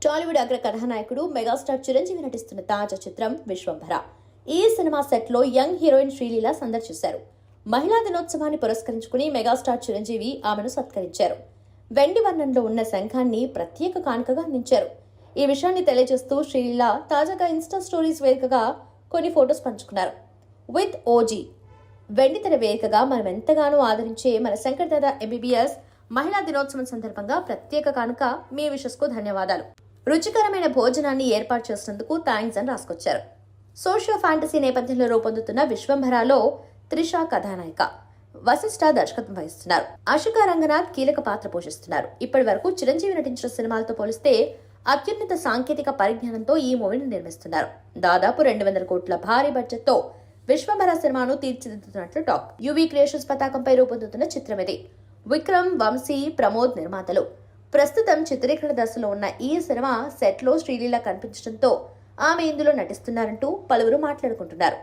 టాలీవుడ్ అగ్ర కథానాయకుడు మెగాస్టార్ చిరంజీవి నటిస్తున్న తాజా చిత్రం విశ్వంభర. ఈ సినిమా సెట్ లో యంగ్ హీరోయిన్ శ్రీలీల సందర్శించారు. మహిళా దినోత్సవాన్ని పురస్కరించుకుని మెగాస్టార్ చిరంజీవి ఆమెను సత్కరించారు. వెండి వర్ణంలో ఉన్న శంఖాన్ని ప్రత్యేక కానుకగా అందించారు. ఈ విషయాన్ని తెలియజేస్తూ శ్రీలీల తాజాగా ఇన్స్టా స్టోరీస్ వేదికగా కొన్ని ఫొటోస్ పంచుకున్నారు. విత్ ఓజీ వెండితెర వేదికగా మనం ఎంతగానో ఆదరించే మన శంకర్ దాదా ఎంబీబీఎస్ మహిళా దినోత్సవం సందర్భంగా ప్రత్యేక కానుక మీ విషెస్ కు ధన్యవాదాలు. రుచికరమైన భోజనాన్ని ఏర్పాటు చేసినందుకు థ్యాంక్స్ అని రాసుకొచ్చారు. సోషియో ఫ్యాంటసీ నేపథ్యంలో రూపొందుతున్న విశ్వంభరాలో త్రిష కథానాయిక, వశిష్ఠ దర్శకత్వం వహిస్తున్నారు. ఆశికా రంగనాథ్ కీలక పాత్ర పోషిస్తున్నారు. ఇప్పటి వరకు చిరంజీవి నటించిన సినిమాలతో పోలిస్తే అత్యున్నత సాంకేతిక పరిజ్ఞానంతో ఈ మూవీని నిర్మిస్తున్నారు. దాదాపు 200 కోట్ల భారీ బడ్జెట్ తో విశ్వంభర సినిమాను తీర్చిదిద్దుతున్నట్లు టాక్. యువీ క్రియేషన్స్ పతాకంపై రూపొందుతున్న చిత్రం ఇది. విక్రమ్, వంశీ, ప్రమోద్ నిర్మాతలు. ప్రస్తుతం చిత్రీకరణ దశలో ఉన్న ఈ సినిమా సెట్ లో శ్రీలీల కనిపించడంతో ఆమె ఇందులో నటిస్తున్నారంటూ పలువురు మాట్లాడుకుంటున్నారు.